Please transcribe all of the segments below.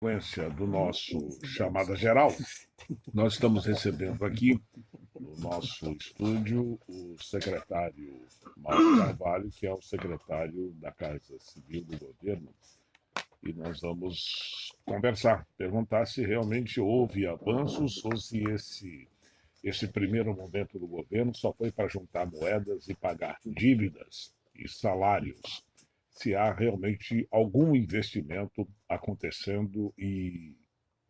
Sequência do nosso chamada geral, nós estamos recebendo aqui no nosso estúdio o secretário Mauro Carvalho, que é o secretário da Casa Civil do governo, e nós vamos conversar, perguntar se realmente houve avanços ou se esse primeiro momento do governo só foi para juntar moedas e pagar dívidas e salários, se há realmente algum investimento acontecendo e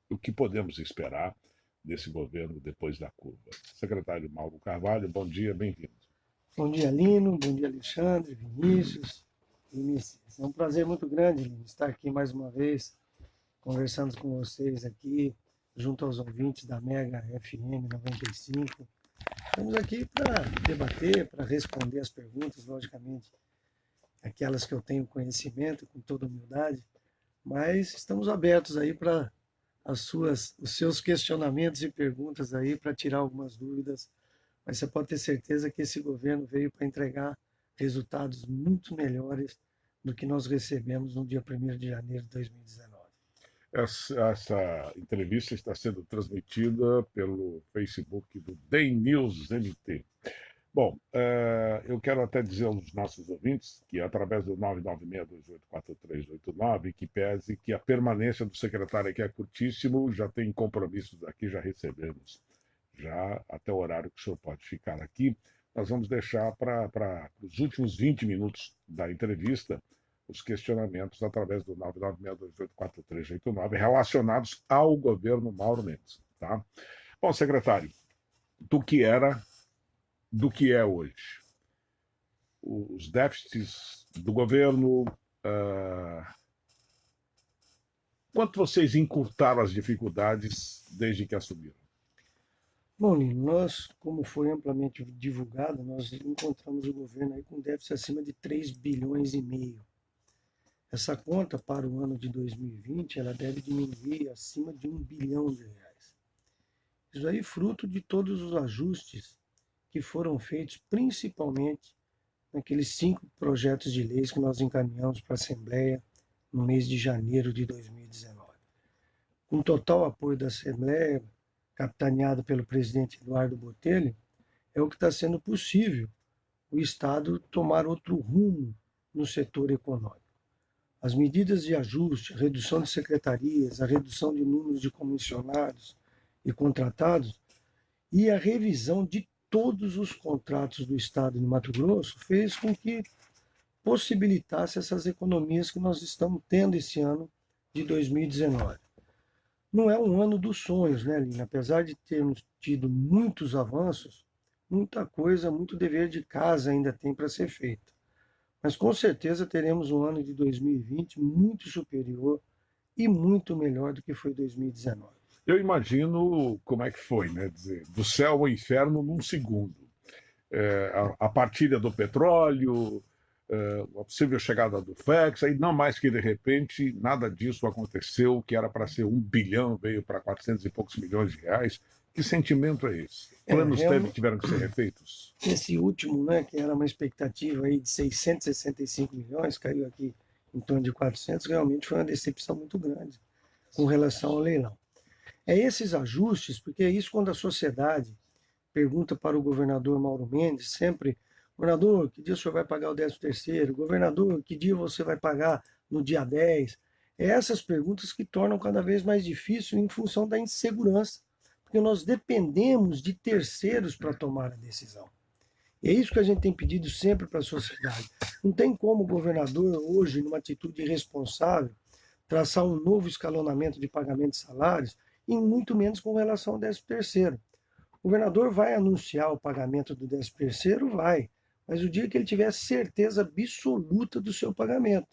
o que podemos esperar desse governo depois da curva. Secretário Mauro Carvalho, bom dia, bem-vindo. Bom dia, Lino. Bom dia, Alexandre, Vinícius. Vinícius, é um prazer muito grande, Lino, estar aqui mais uma vez, conversando com vocês aqui, junto aos ouvintes da Mega FM 95. Estamos aqui para debater, para responder as perguntas, logicamente, aquelas que eu tenho conhecimento, com toda humildade, mas estamos abertos aí para os seus questionamentos e perguntas aí, para tirar algumas dúvidas, mas você pode ter certeza que esse governo veio para entregar resultados muito melhores do que nós recebemos no dia 1º de janeiro de 2019. Essa entrevista está sendo transmitida pelo Facebook do Day News MT. Bom, eu quero até dizer aos nossos ouvintes que, através do 996284389, que pese que a permanência do secretário aqui é curtíssimo, já tem compromissos aqui, já recebemos, já até o horário que o senhor pode ficar aqui. Nós vamos deixar para os últimos 20 minutos da entrevista os questionamentos através do 996284389 relacionados ao governo Mauro Mendes. Tá? Bom, secretário, do que é hoje. Os déficits do governo. Quanto vocês encurtaram as dificuldades desde que assumiram? Bom, Lino, nós, como foi amplamente divulgado, nós encontramos o governo aí com déficit acima de 3 bilhões e meio. Essa conta para o ano de 2020, ela deve diminuir acima de 1 bilhão de reais. Isso aí fruto de todos os ajustes que foram feitos principalmente naqueles 5 projetos de leis que nós encaminhamos para a Assembleia no mês de janeiro de 2019. Com total apoio da Assembleia, capitaneada pelo presidente Eduardo Botelho, é o que está sendo possível o Estado tomar outro rumo no setor econômico. As medidas de ajuste, a redução de secretarias, a redução de números de comissionados e contratados e a revisão de todos os contratos do Estado de Mato Grosso fez com que possibilitasse essas economias que nós estamos tendo esse ano de 2019. Não é um ano dos sonhos, né, Lina? Apesar de termos tido muitos avanços, muita coisa, muito dever de casa ainda tem para ser feito. Mas com certeza teremos um ano de 2020 muito superior e muito melhor do que foi 2019. Eu imagino como é que foi, né? Dizer, do céu ao inferno num segundo. A partilha do petróleo, a possível chegada do FEX, aí não mais que de repente nada disso aconteceu, que era para ser 1 bilhão, veio para 400 e poucos milhões de reais. Que sentimento é esse? Planos tiveram que ser refeitos? Esse último, né, que era uma expectativa aí de 665 milhões, caiu aqui em torno de 400, realmente foi uma decepção muito grande com relação ao leilão. É esses ajustes, porque é isso quando a sociedade pergunta para o governador Mauro Mendes, sempre, governador, que dia o senhor vai pagar o 13º? Governador, que dia você vai pagar no dia 10? É essas perguntas que tornam cada vez mais difícil em função da insegurança, porque nós dependemos de terceiros para tomar a decisão. E é isso que a gente tem pedido sempre para a sociedade. Não tem como o governador hoje, numa atitude irresponsável, traçar um novo escalonamento de pagamento de salários, e muito menos com relação ao 13º. O governador vai anunciar o pagamento do 13º? Vai, mas o dia que ele tiver certeza absoluta do seu pagamento.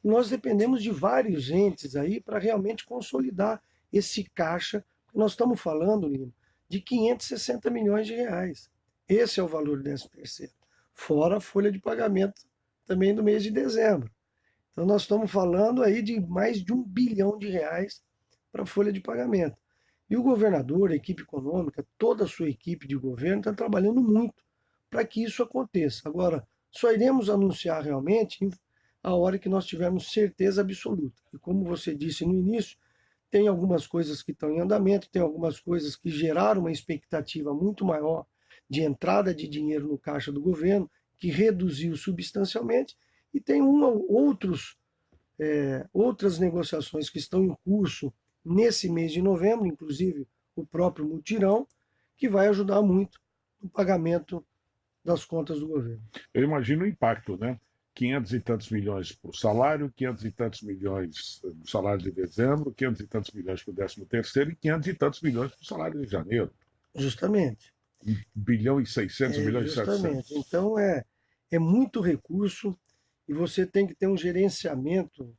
E nós dependemos de vários entes aí para realmente consolidar esse caixa. Nós estamos falando, Lino, de 560 milhões de reais. Esse é o valor do 13º. Fora a folha de pagamento também do mês de dezembro. Então nós estamos falando aí de mais de 1 bilhão de reais para a folha de pagamento. E o governador, a equipe econômica, toda a sua equipe de governo está trabalhando muito para que isso aconteça. Agora, só iremos anunciar realmente a hora que nós tivermos certeza absoluta. E como você disse no início, tem algumas coisas que estão em andamento, tem algumas coisas que geraram uma expectativa muito maior de entrada de dinheiro no caixa do governo, que reduziu substancialmente, e tem outras negociações que estão em curso nesse mês de novembro, inclusive o próprio mutirão, que vai ajudar muito no pagamento das contas do governo. Eu imagino o impacto, né? 500 e tantos milhões para o salário, 500 e tantos milhões do salário de dezembro, 500 e tantos milhões para o 13º e 500 e tantos milhões para o salário de janeiro. Justamente. 1 bilhão e 600, 1 bilhão e 700. Justamente. Então é muito recurso e você tem que ter um gerenciamento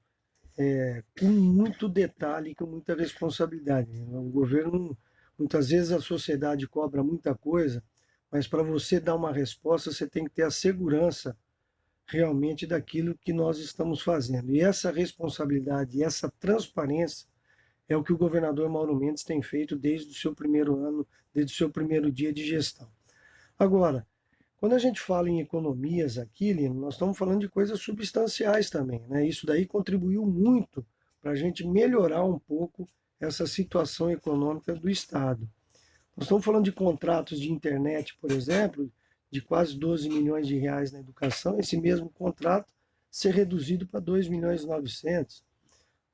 com muito detalhe, com muita responsabilidade. O governo, muitas vezes a sociedade cobra muita coisa, mas para você dar uma resposta, você tem que ter a segurança realmente daquilo que nós estamos fazendo. E essa responsabilidade, essa transparência é o que o governador Mauro Mendes tem feito desde o seu primeiro ano, desde o seu primeiro dia de gestão. Agora, quando a gente fala em economias aqui, Lino, nós estamos falando de coisas substanciais também, né? Isso daí contribuiu muito para a gente melhorar um pouco essa situação econômica do Estado. Nós estamos falando de contratos de internet, por exemplo, de quase 12 milhões de reais na educação, esse mesmo contrato ser reduzido para 2 milhões e 900.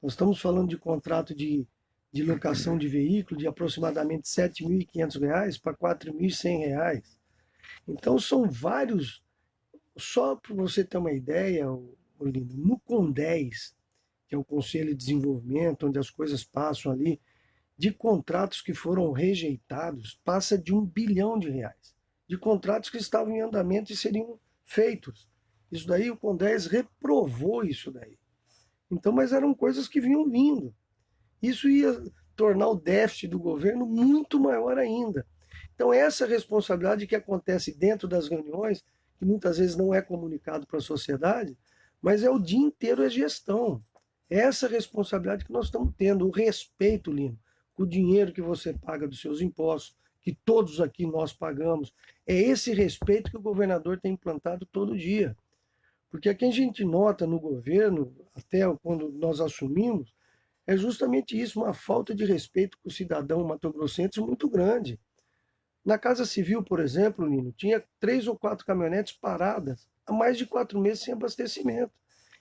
Nós estamos falando de contrato de locação de veículo de aproximadamente R$ 7.500 para R$ 4.100. Então são vários, só para você ter uma ideia, Lino, no CONDES, que é o Conselho de Desenvolvimento, onde as coisas passam ali, de contratos que foram rejeitados, passa de R$ 1 bilhão, de contratos que estavam em andamento e seriam feitos. Isso daí, o CONDES reprovou isso daí. Então, mas eram coisas que vinham vindo. Isso ia tornar o déficit do governo muito maior ainda. Então, essa responsabilidade que acontece dentro das reuniões, que muitas vezes não é comunicado para a sociedade, mas é o dia inteiro a gestão. É essa responsabilidade que nós estamos tendo, o respeito, Lino, com o dinheiro que você paga dos seus impostos, que todos aqui nós pagamos. É esse respeito que o governador tem implantado todo dia. Porque aqui a gente nota no governo, até quando nós assumimos, é justamente isso, uma falta de respeito com o cidadão mato-grossense muito grande. Na Casa Civil, por exemplo, Nino, tinha 3 ou 4 caminhonetes paradas há mais de 4 meses sem abastecimento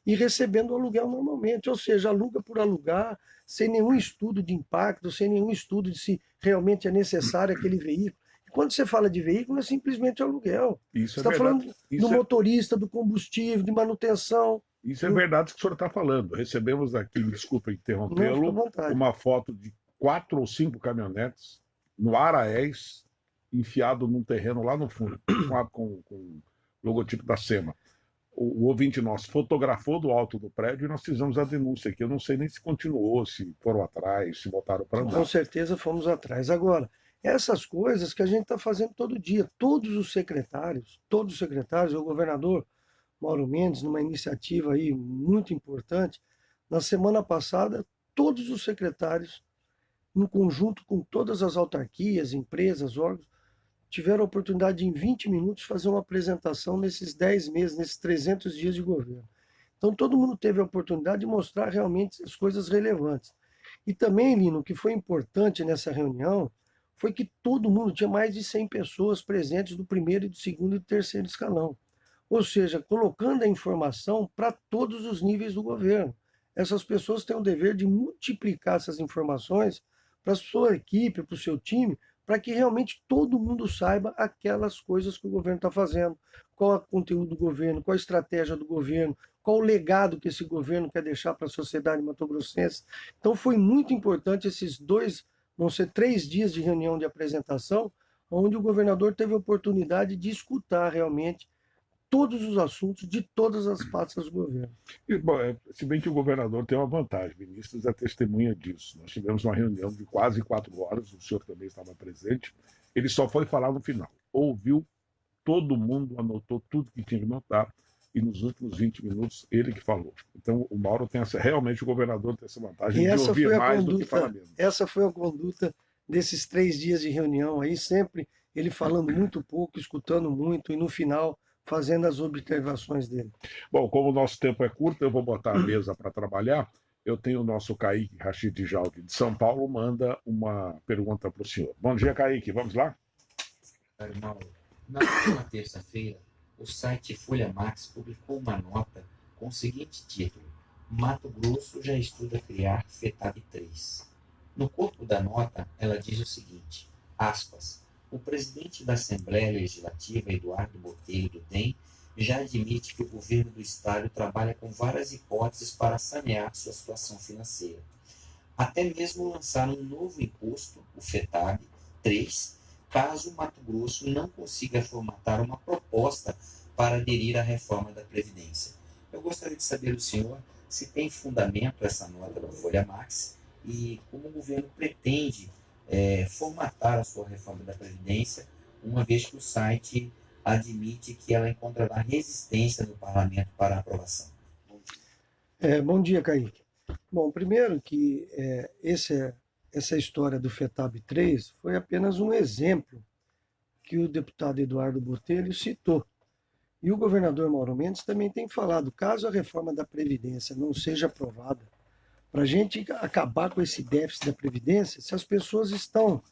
e recebendo aluguel normalmente, ou seja, aluga por alugar, sem nenhum estudo de impacto, sem nenhum estudo de se realmente é necessário aquele veículo. E quando você fala de veículo, não é simplesmente aluguel. Isso você está falando do motorista, do combustível, de manutenção. Isso é verdade que o senhor está falando. Recebemos aqui, desculpa interrompê-lo, uma foto de 4 ou 5 caminhonetes no Araés, enfiado num terreno lá no fundo, com o logotipo da SEMA. O ouvinte nosso fotografou do alto do prédio e nós fizemos a denúncia aqui. Eu não sei nem se continuou, se foram atrás, se voltaram para andar. Com certeza fomos atrás. Agora, essas coisas que a gente está fazendo todo dia, todos os secretários, o governador Mauro Mendes, numa iniciativa aí muito importante, na semana passada, todos os secretários, em conjunto com todas as autarquias, empresas, órgãos, tiveram a oportunidade de, em 20 minutos, fazer uma apresentação nesses 10 meses, nesses 300 dias de governo. Então, todo mundo teve a oportunidade de mostrar realmente as coisas relevantes. E também, Lino, o que foi importante nessa reunião foi que todo mundo, tinha mais de 100 pessoas presentes do primeiro, do segundo e do terceiro escalão. Ou seja, colocando a informação para todos os níveis do governo. Essas pessoas têm o dever de multiplicar essas informações para a sua equipe, para o seu time, para que realmente todo mundo saiba aquelas coisas que o governo está fazendo, qual é o conteúdo do governo, qual a estratégia do governo, qual o legado que esse governo quer deixar para a sociedade mato-grossense. Então foi muito importante vão ser 3 dias de reunião de apresentação, onde o governador teve a oportunidade de escutar realmente todos os assuntos de todas as pastas do governo. E, bom, se bem que o governador tem uma vantagem, Vinícius é testemunha disso. Nós tivemos uma reunião de quase 4 horas, o senhor também estava presente, ele só foi falar no final. Ouviu todo mundo, anotou tudo que tinha que anotar, e nos últimos 20 minutos ele que falou. Então o Mauro realmente o governador tem essa vantagem de ouvir mais do que falar mesmo. Essa foi a conduta desses 3 dias de reunião aí, sempre ele falando muito pouco, escutando muito, e no final fazendo as observações dele. Bom, como o nosso tempo é curto, eu vou botar a mesa para trabalhar. eu tenho o nosso Kaique Rachid Jaldi de São Paulo, manda uma pergunta para o senhor. Bom dia, Kaique, vamos lá? Mauro, na última terça-feira, o site Folha Max publicou uma nota com o seguinte título: Mato Grosso já estuda criar FETAB 3. No corpo da nota, ela diz o seguinte, aspas, o presidente da Assembleia Legislativa, Eduardo Botelho, do DEM, já admite que o governo do estado trabalha com várias hipóteses para sanear sua situação financeira. Até mesmo lançar um novo imposto, o FETAB 3, caso o Mato Grosso não consiga formatar uma proposta para aderir à reforma da Previdência. Eu gostaria de saber do senhor se tem fundamento essa nota da Folha Max e como o governo pretende formatar a sua reforma da Previdência, uma vez que o site admite que ela encontrará resistência no parlamento para a aprovação. Bom dia, Kaique. Bom, primeiro que essa história do FETAB 3 foi apenas um exemplo que o deputado Eduardo Botelho citou. E o governador Mauro Mendes também tem falado, caso a reforma da Previdência não seja aprovada, para a gente acabar com esse déficit da Previdência, se as pessoas estão,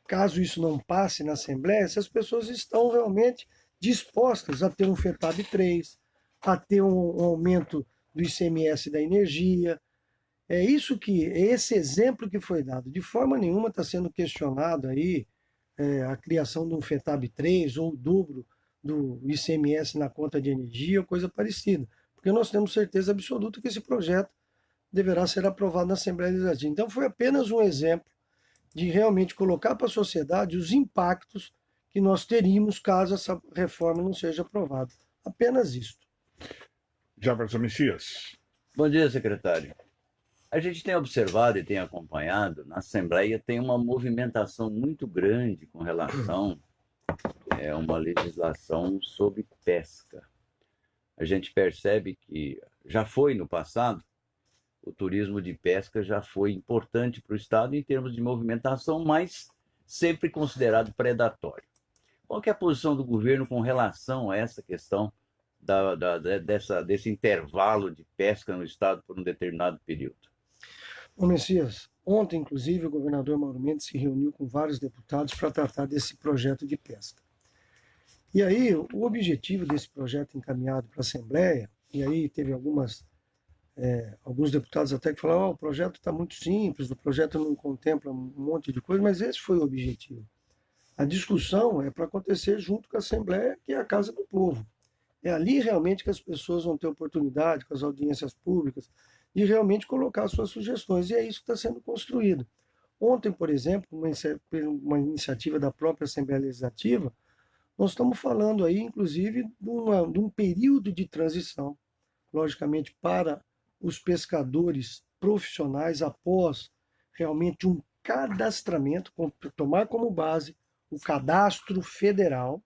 caso isso não passe na Assembleia, se as pessoas estão realmente dispostas a ter um FETAB 3, a ter um aumento do ICMS da energia. É esse exemplo que foi dado. De forma nenhuma está sendo questionado aí a criação de um FETAB 3 ou o dobro do ICMS na conta de energia ou coisa parecida, porque nós temos certeza absoluta que esse projeto deverá ser aprovado na Assembleia Legislativa. Então foi apenas um exemplo de realmente colocar para a sociedade os impactos que nós teríamos caso essa reforma não seja aprovada. Apenas isso. Jefferson Messias. Bom dia, secretário. A gente tem observado e tem acompanhado, na Assembleia tem uma movimentação muito grande com relação a uma legislação sobre pesca. A gente percebe que já foi no passado, o turismo de pesca já foi importante para o Estado em termos de movimentação, mas sempre considerado predatório. Qual que é a posição do governo com relação a essa questão desse intervalo de pesca no Estado por um determinado período? Ô Messias, ontem, inclusive, o governador Mauro Mendes se reuniu com vários deputados para tratar desse projeto de pesca. E aí, o objetivo desse projeto encaminhado para a Assembleia, e aí teve alguns deputados até que falaram, o projeto está muito simples, o projeto não contempla um monte de coisa, mas esse foi o objetivo. A discussão é para acontecer junto com a Assembleia, que é a Casa do Povo. É ali realmente que as pessoas vão ter oportunidade, com as audiências públicas, de realmente colocar suas sugestões, e é isso que está sendo construído. Ontem, por exemplo, uma iniciativa da própria Assembleia Legislativa, nós estamos falando aí, inclusive, de um período de transição, logicamente, para os pescadores profissionais, após realmente um cadastramento, tomar como base o cadastro federal.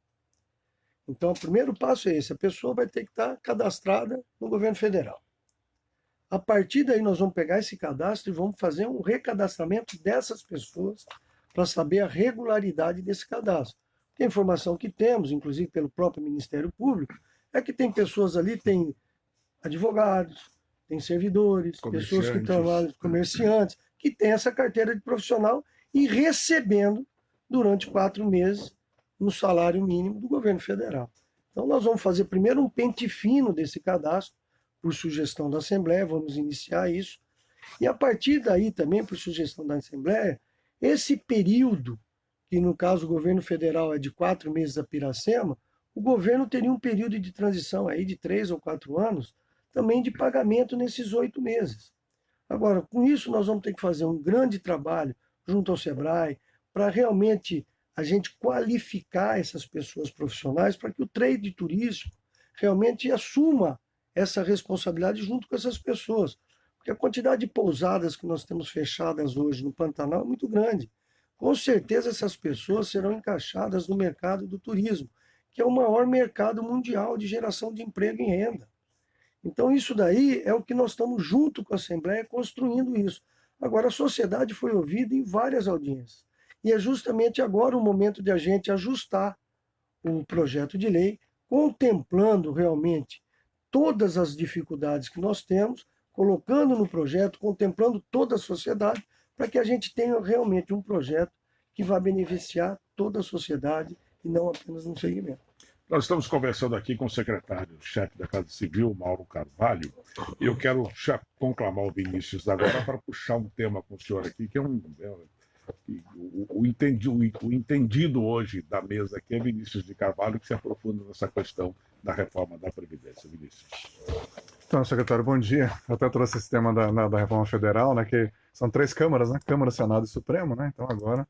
Então, o primeiro passo é esse, a pessoa vai ter que estar cadastrada no governo federal. A partir daí, nós vamos pegar esse cadastro e vamos fazer um recadastramento dessas pessoas para saber a regularidade desse cadastro. Porque a informação que temos, inclusive pelo próprio Ministério Público, é que tem pessoas ali, tem advogados, tem servidores, pessoas que trabalham, comerciantes, que têm essa carteira de profissional e recebendo durante 4 meses no salário mínimo do governo federal. Então, nós vamos fazer primeiro um pente fino desse cadastro, por sugestão da Assembleia, vamos iniciar isso. E a partir daí também, por sugestão da Assembleia, esse período, que no caso o governo federal é de 4 meses a Piracema, o governo teria um período de transição aí de 3 ou 4 anos, também de pagamento nesses 8 meses. Agora, com isso nós vamos ter que fazer um grande trabalho junto ao SEBRAE, para realmente a gente qualificar essas pessoas profissionais para que o trade turístico realmente assuma essa responsabilidade junto com essas pessoas. Porque a quantidade de pousadas que nós temos fechadas hoje no Pantanal é muito grande. Com certeza essas pessoas serão encaixadas no mercado do turismo, que é o maior mercado mundial de geração de emprego e renda. Então isso daí é o que nós estamos junto com a Assembleia construindo isso. Agora a sociedade foi ouvida em várias audiências. E é justamente agora o momento de a gente ajustar o projeto de lei, contemplando realmente todas as dificuldades que nós temos, colocando no projeto, contemplando toda a sociedade, para que a gente tenha realmente um projeto que vai beneficiar toda a sociedade e não apenas um segmento. Nós estamos conversando aqui com o secretário-chefe da Casa Civil, Mauro Carvalho, e eu quero conclamar o Vinícius agora para puxar um tema com o senhor aqui, que é o entendido hoje da mesa aqui é Vinícius de Carvalho, que se aprofunda nessa questão da reforma da Previdência. Vinícius. Então, secretário, bom dia. Eu até trouxe esse tema da reforma federal, né, que são 3 câmaras, né, Câmara, Senado e Supremo, né, então agora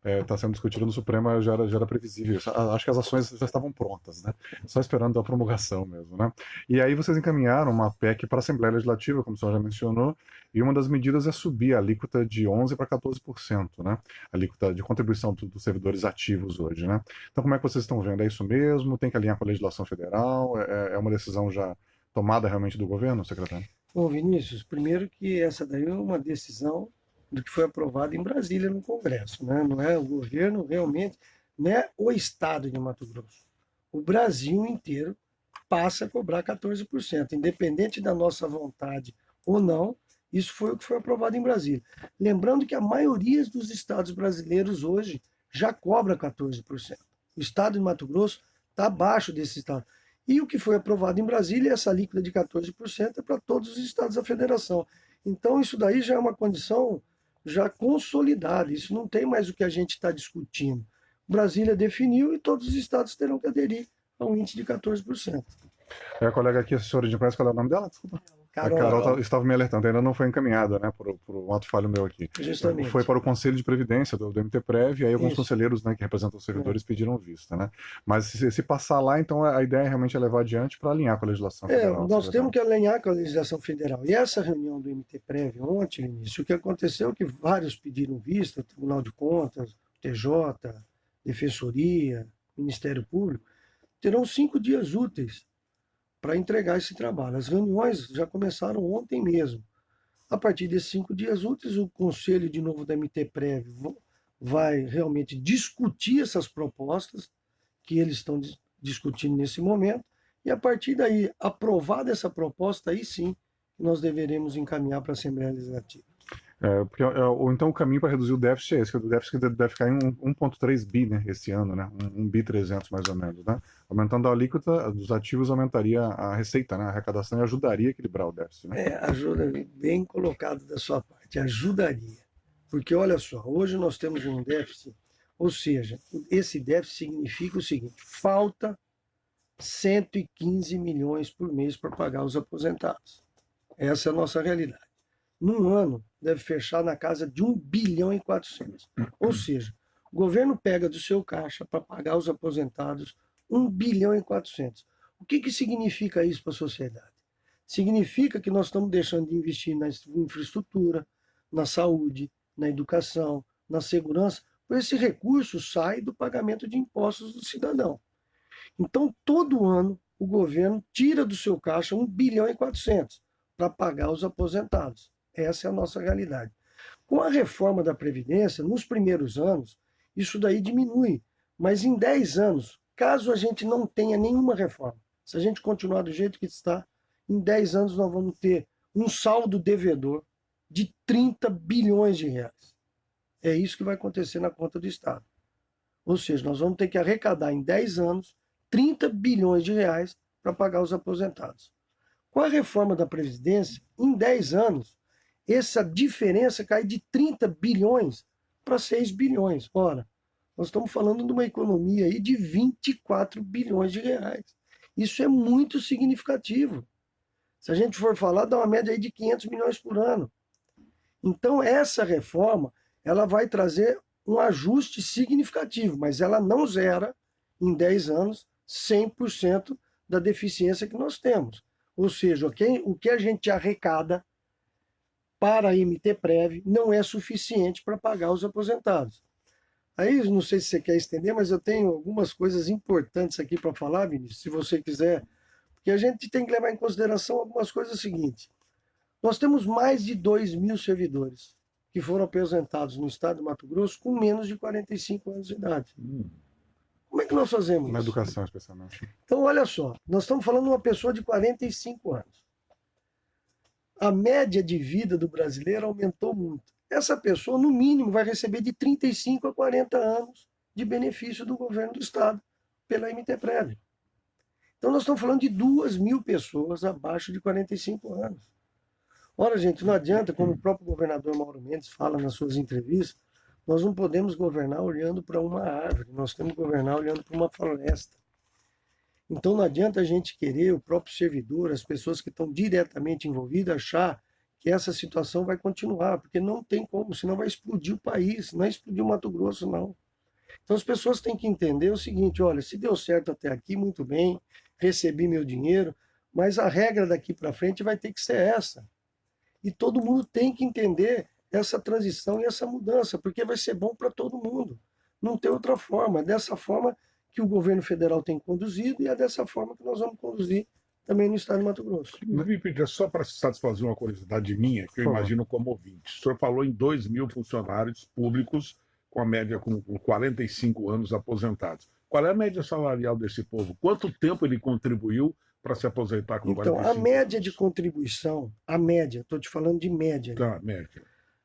está sendo discutido no Supremo, já era previsível. Acho que as ações já estavam prontas, né, só esperando a promulgação mesmo, né. E aí vocês encaminharam uma PEC para a Assembleia Legislativa, como o senhor já mencionou, e uma das medidas é subir a alíquota de 11% para 14%, né, a alíquota de contribuição dos servidores ativos hoje, né. Então, como é que vocês estão vendo? É isso mesmo? Tem que alinhar com a legislação federal? É uma decisão já tomada realmente do governo, secretário? Bom, Vinícius, primeiro que essa daí é uma decisão do que foi aprovado em Brasília no Congresso, né? Não é o governo realmente, não é o estado de Mato Grosso. O Brasil inteiro passa a cobrar 14%, independente da nossa vontade ou não, isso foi o que foi aprovado em Brasília. Lembrando que a maioria dos estados brasileiros hoje já cobra 14%. O estado de Mato Grosso está abaixo desse estado. E o que foi aprovado em Brasília, essa alíquota de 14%, é para todos os estados da federação. Então, isso daí já é uma condição já consolidada. Isso não tem mais o que a gente está discutindo. Brasília definiu e todos os estados terão que aderir a um índice de 14%. A colega aqui, a assessora de imprensa, qual é o nome dela? Desculpa. Carol, A Carol estava me alertando, ainda não foi encaminhada, né, por um ato falho meu aqui. Justamente. Foi para o Conselho de Previdência do MTPrev, e aí alguns Isso. conselheiros, né, que representam os servidores pediram vista, né. Mas se passar lá, então a ideia é realmente levar adiante para alinhar com a legislação federal. Nós temos que alinhar com a legislação federal. E essa reunião do MTPrev ontem, início, o que aconteceu é que vários pediram vista, Tribunal de Contas, TJ, Defensoria, Ministério Público, terão 5 dias úteis para entregar esse trabalho. As reuniões já começaram ontem mesmo. A partir desses 5 dias úteis, o Conselho de novo da MTPrev vai realmente discutir essas propostas que eles estão discutindo nesse momento, e a partir daí, aprovada essa proposta, aí sim, nós deveremos encaminhar para a Assembleia Legislativa. Ou então o caminho para reduzir o déficit é esse, que o déficit deve ficar em 1,3 bi, né, esse ano, né, 1 bi 300 mais ou menos, né, aumentando a alíquota dos ativos aumentaria a receita, né, a arrecadação, e ajudaria a equilibrar o déficit, né? Ajuda, bem colocado da sua parte, ajudaria, porque olha só, hoje nós temos um déficit, ou seja, esse déficit significa o seguinte, falta 115 milhões por mês para pagar os aposentados, essa é a nossa realidade. Num ano, deve fechar na casa de 1 bilhão e 400. Ou seja, o governo pega do seu caixa para pagar os aposentados 1 bilhão e 400. O que significa isso para a sociedade? Significa que nós estamos deixando de investir na infraestrutura, na saúde, na educação, na segurança, pois esse recurso sai do pagamento de impostos do cidadão. Então, todo ano, o governo tira do seu caixa 1 bilhão e 400 para pagar os aposentados. Essa é a nossa realidade. Com a reforma da Previdência, nos primeiros anos, isso daí diminui. Mas em 10 anos, caso a gente não tenha nenhuma reforma, se a gente continuar do jeito que está, em 10 anos nós vamos ter um saldo devedor de 30 bilhões de reais. É isso que vai acontecer na conta do Estado. Ou seja, nós vamos ter que arrecadar em 10 anos 30 bilhões de reais para pagar os aposentados. Com a reforma da Previdência, em 10 anos, essa diferença cai de 30 bilhões para 6 bilhões. Ora, nós estamos falando de uma economia aí de 24 bilhões de reais. Isso é muito significativo. Se a gente for falar, dá uma média aí de 500 milhões por ano. Então, essa reforma, ela vai trazer um ajuste significativo, mas ela não zera, em 10 anos, 100% da deficiência que nós temos. Ou seja, o que a gente arrecada para a MTPrev não é suficiente para pagar os aposentados. Aí, não sei se você quer estender, mas eu tenho algumas coisas importantes aqui para falar, Vinícius, se você quiser, porque a gente tem que levar em consideração algumas coisas seguintes. Nós temos mais de 2.000 servidores que foram aposentados no estado de Mato Grosso com menos de 45 anos de idade. Como é que nós fazemos Na isso? educação, especialmente. Então, olha só, nós estamos falando de uma pessoa de 45 anos. a média de vida do brasileiro aumentou muito. Essa pessoa, no mínimo, vai receber de 35 a 40 anos de benefício do governo do Estado pela MTPrev. Então, nós estamos falando de 2.000 pessoas abaixo de 45 anos. Ora, gente, não adianta, como o próprio governador Mauro Mendes fala nas suas entrevistas, nós não podemos governar olhando para uma árvore, nós temos que governar olhando para uma floresta. Então, não adianta a gente querer, o próprio servidor, as pessoas que estão diretamente envolvidas, achar que essa situação vai continuar, porque não tem como, senão vai explodir o país, não é explodir o Mato Grosso, não. Então, as pessoas têm que entender o seguinte, olha, se deu certo até aqui, muito bem, recebi meu dinheiro, mas a regra daqui para frente vai ter que ser essa. E todo mundo tem que entender essa transição e essa mudança, porque vai ser bom para todo mundo. Não tem outra forma, é dessa forma que o governo federal tem conduzido e é dessa forma que nós vamos conduzir também no estado de Mato Grosso. Me pedir só para satisfazer uma curiosidade minha, que eu imagino como ouvinte. O senhor falou em 2.000 funcionários públicos com a média com 45 anos aposentados. Qual é a média salarial desse povo? Quanto tempo ele contribuiu para se aposentar com 45 Então, a média anos? de contribuição, a média, estou te falando de média. Tá, média.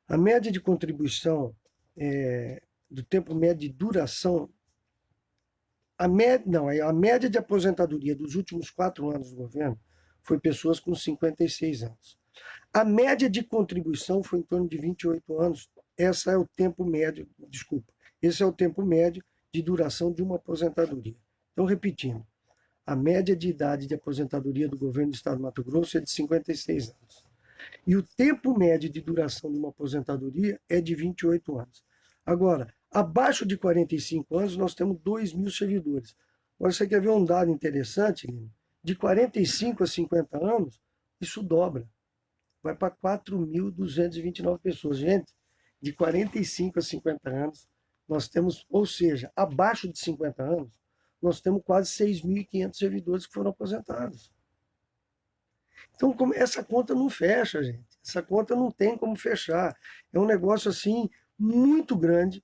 A média de contribuição do tempo médio de duração, a média de aposentadoria dos últimos 4 anos do governo foi pessoas com 56 anos. A média de contribuição foi em torno de 28 anos. Esse é o tempo médio de duração de uma aposentadoria. Então, repetindo, a média de idade de aposentadoria do governo do estado do Mato Grosso é de 56 anos. E o tempo médio de duração de uma aposentadoria é de 28 anos. Agora, abaixo de 45 anos, nós temos 2.000 servidores. Agora, você quer ver um dado interessante, Lino? De 45 a 50 anos, isso dobra. Vai para 4.229 pessoas. Gente, de 45 a 50 anos, nós temos, ou seja, abaixo de 50 anos, nós temos quase 6.500 servidores que foram aposentados. Então, essa conta não fecha, gente. Essa conta não tem como fechar. É um negócio, assim, muito grande.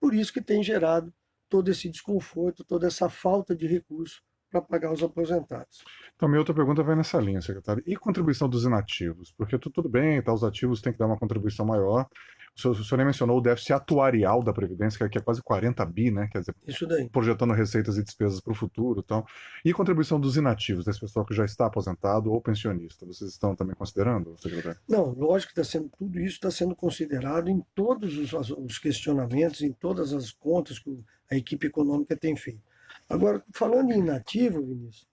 Por isso que tem gerado todo esse desconforto, toda essa falta de recurso para pagar os aposentados. Então, minha outra pergunta vai nessa linha, secretário. E contribuição dos inativos? Porque tudo bem, tá, os ativos têm que dar uma contribuição maior. O senhor nem mencionou o déficit atuarial da Previdência, que é quase 40 bi, né? Quer dizer, Isso daí. projetando receitas e despesas para o futuro. Então. E contribuição dos inativos, desse pessoal que já está aposentado ou pensionista. Vocês estão também considerando, secretário? Não, lógico que tudo isso está sendo considerado em todos os questionamentos, em todas as contas que a equipe econômica tem feito. Agora, falando em inativo, Vinícius,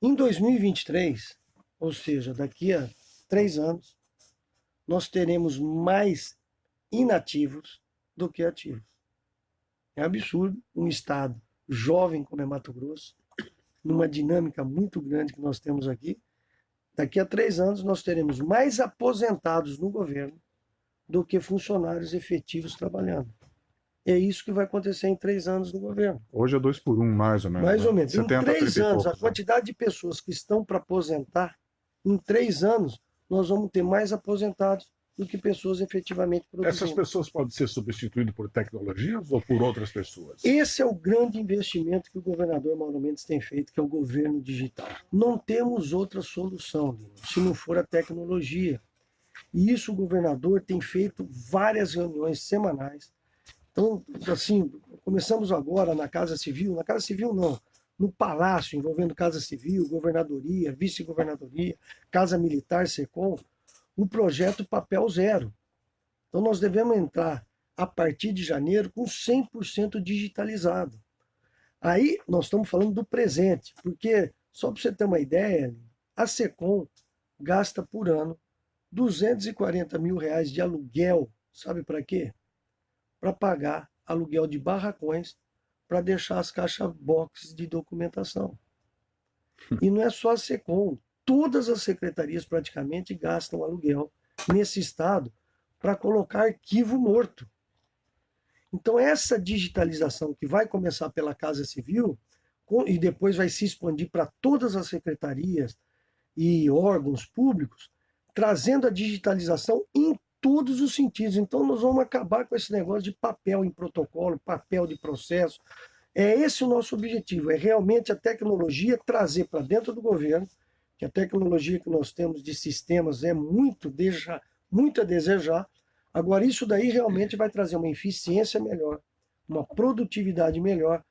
em 2023, ou seja, daqui a 3 anos, nós teremos mais inativos do que ativos. É absurdo um estado jovem como é Mato Grosso, numa dinâmica muito grande que nós temos aqui. Daqui a 3 anos nós teremos mais aposentados no governo do que funcionários efetivos trabalhando. É isso que vai acontecer em 3 anos no governo. Hoje é 2 por 1, mais ou menos. Mais ou menos. 70, em 3 anos, poucos, a quantidade de pessoas que estão para aposentar, em 3 anos, nós vamos ter mais aposentados do que pessoas efetivamente produzindo. Essas pessoas podem ser substituídas por tecnologias ou por outras pessoas? Esse é o grande investimento que o governador Mauro Mendes tem feito, que é o governo digital. Não temos outra solução, Lino, se não for a tecnologia. E isso o governador tem feito várias reuniões semanais. Então, assim, começamos agora na Casa Civil não, no Palácio, envolvendo Casa Civil, Governadoria, Vice-Governadoria, Casa Militar, SECOM, o projeto Papel Zero. Então, nós devemos entrar, a partir de janeiro, com 100% digitalizado. Aí, nós estamos falando do presente, porque, só para você ter uma ideia, a SECOM gasta por ano R$240 mil de aluguel, sabe para quê? Para pagar aluguel de barracões para deixar as caixas box de documentação. E não é só a SECOM, todas as secretarias praticamente gastam aluguel nesse estado para colocar arquivo morto. Então essa digitalização que vai começar pela Casa Civil e depois vai se expandir para todas as secretarias e órgãos públicos, trazendo a digitalização em todos os sentidos. Então nós vamos acabar com esse negócio de papel em protocolo, papel de processo. É esse o nosso objetivo, é realmente a tecnologia trazer para dentro do governo, que a tecnologia que nós temos de sistemas é muito a desejar. Agora, isso daí realmente vai trazer uma eficiência melhor, uma produtividade melhor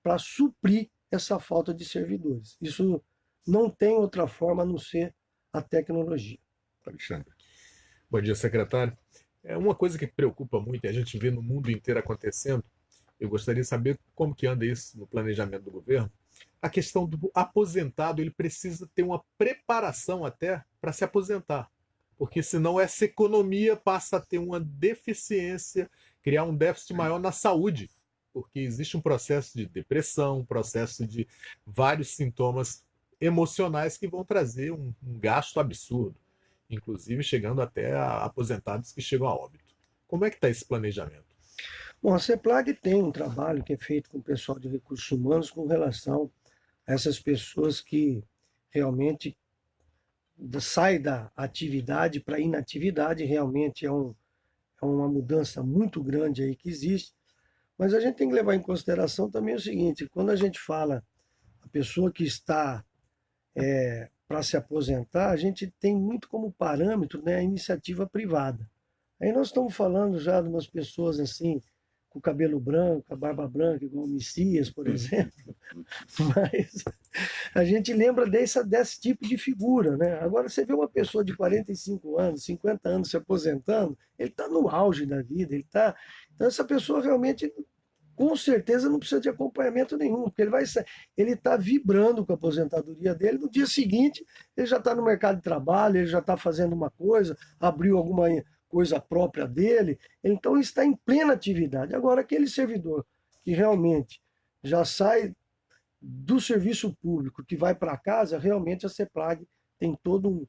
para suprir essa falta de servidores. Isso não tem outra forma a não ser a tecnologia. Alexandre. Bom dia, secretário. É uma coisa que preocupa muito, e a gente vê no mundo inteiro acontecendo. Eu gostaria de saber como que anda isso no planejamento do governo. A questão do aposentado, ele precisa ter uma preparação até para se aposentar, porque senão essa economia passa a ter uma deficiência, criar um déficit maior na saúde, porque existe um processo de depressão, um processo de vários sintomas emocionais que vão trazer um gasto absurdo, inclusive chegando até a aposentados que chegam a óbito. Como é que está esse planejamento? Bom, a CEPLAG tem um trabalho que é feito com o pessoal de recursos humanos com relação a essas pessoas que realmente saem da atividade para a inatividade. Realmente é uma mudança muito grande aí que existe. Mas a gente tem que levar em consideração também o seguinte: quando a gente fala a pessoa que está para se aposentar, a gente tem muito como parâmetro, né, a iniciativa privada. Aí nós estamos falando já de umas pessoas assim, com o cabelo branco, a barba branca, igual o Messias, por exemplo. Mas a gente lembra desse tipo de figura, né? Agora, você vê uma pessoa de 45 anos, 50 anos se aposentando, ele está no auge da vida, então essa pessoa realmente, com certeza, não precisa de acompanhamento nenhum, porque ele está vibrando com a aposentadoria dele. No dia seguinte, ele já está no mercado de trabalho, ele já está fazendo uma coisa, abriu alguma coisa própria dele, então ele está em plena atividade. Agora, aquele servidor que realmente já sai do serviço público, que vai para casa, realmente a CEPLAG tem todo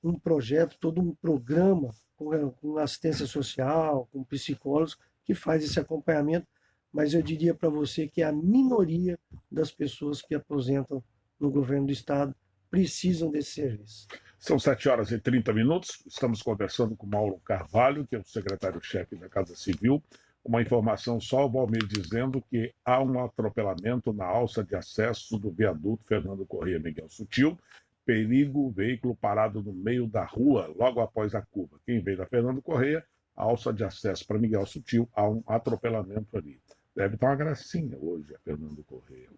um projeto, todo um programa com assistência social, com psicólogos, que faz esse acompanhamento, mas eu diria para você que a minoria das pessoas que aposentam no governo do Estado precisam desse serviço. São 7h30. Estamos conversando com Mauro Carvalho, que é o secretário-chefe da Casa Civil. Uma informação só, o Valmir dizendo que há um atropelamento na alça de acesso do viaduto Fernando Corrêa Miguel Sutil. Perigo, veículo parado no meio da rua, logo após a curva. Quem veio da Fernando Corrêa, a alça de acesso para Miguel Sutil, há um atropelamento ali. Deve estar uma gracinha hoje a Fernando Corrêa.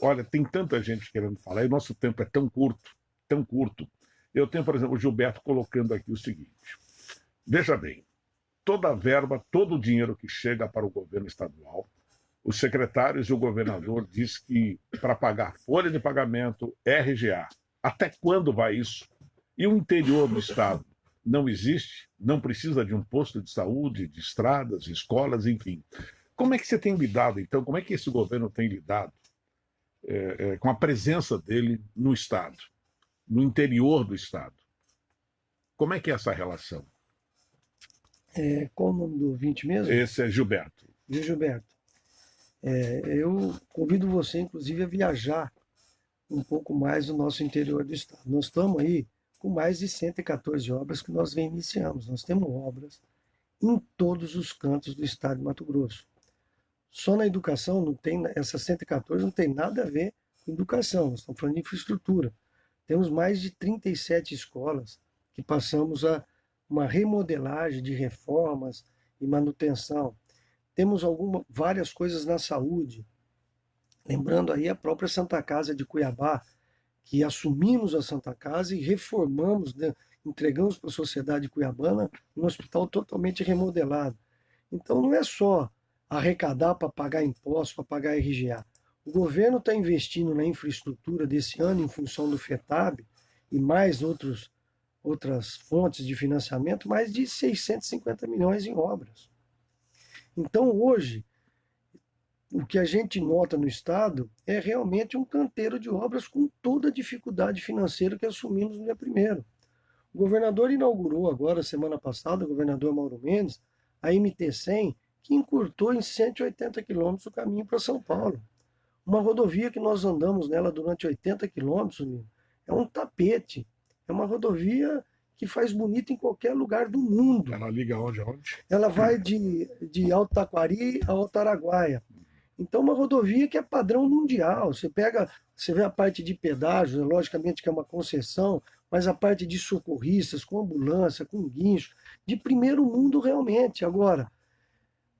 Olha, tem tanta gente querendo falar, e nosso tempo é tão curto, tão curto. Eu tenho, por exemplo, o Gilberto colocando aqui o seguinte: veja bem, toda a verba, todo o dinheiro que chega para o governo estadual, os secretários e o governador diz que para pagar folha de pagamento, RGA, até quando vai isso? E o interior do estado não existe, não precisa de um posto de saúde, de estradas, escolas, enfim. Como é que você tem lidado, então, como é que esse governo tem lidado com a presença dele no estado, no interior do estado? Como é que é essa relação? Qual o nome do ouvinte mesmo? Esse é Gilberto. Gilberto, eu convido você, inclusive, a viajar um pouco mais no nosso interior do estado. Nós estamos aí com mais de 114 obras que nós iniciamos. Nós temos obras em todos os cantos do estado de Mato Grosso. Só na educação, não tem, essa 114 não tem nada a ver com educação, nós estamos falando de infraestrutura. Temos mais de 37 escolas que passamos a uma remodelagem de reformas e manutenção. Temos várias coisas na saúde. Lembrando aí a própria Santa Casa de Cuiabá, que assumimos a Santa Casa e reformamos, né, entregamos para a sociedade cuiabana um hospital totalmente remodelado. Então não é só arrecadar para pagar impostos, para pagar RGA. O governo está investindo na infraestrutura desse ano em função do FETAB e mais outras fontes de financiamento, mais de 650 milhões em obras. Então hoje, o que a gente nota no Estado é realmente um canteiro de obras com toda a dificuldade financeira que assumimos no dia 1º. O governador inaugurou agora, semana passada, o governador Mauro Mendes, a MT-100, que encurtou em 180 quilômetros o caminho para São Paulo. Uma rodovia que nós andamos nela durante 80 quilômetros, é um tapete. É uma rodovia que faz bonito em qualquer lugar do mundo. Ela liga onde? Ela vai de Alto Taquari a Alto Araguaia. Então, uma rodovia que é padrão mundial. Você vê a parte de pedágio, logicamente que é uma concessão, mas a parte de socorristas, com ambulância, com guincho, de primeiro mundo realmente. Agora,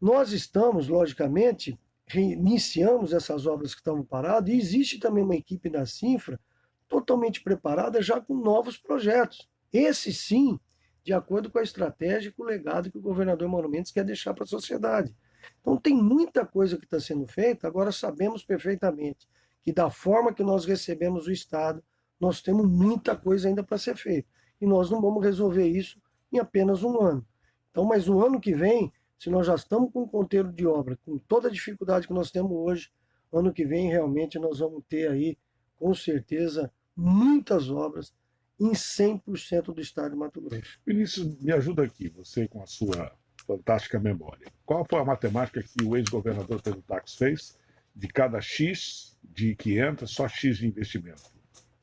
nós estamos, logicamente, reiniciamos essas obras que estavam paradas, e existe também uma equipe da Cinfra totalmente preparada já com novos projetos. Esse sim, de acordo com a estratégia e com o legado que o governador Mauro Mendes quer deixar para a sociedade. Então tem muita coisa que está sendo feita, agora sabemos perfeitamente que da forma que nós recebemos o Estado, nós temos muita coisa ainda para ser feita. E nós não vamos resolver isso em apenas um ano. Então, mas no ano que vem, se nós já estamos com um ponteiro de obra, com toda a dificuldade que nós temos hoje, ano que vem realmente nós vamos ter aí, com certeza, muitas obras em 100% do estado de Mato Grosso. Vinícius, me ajuda aqui, você com a sua fantástica memória. Qual foi a matemática que o ex-governador Pedro Tax fez? De cada X de 500, só X de investimento.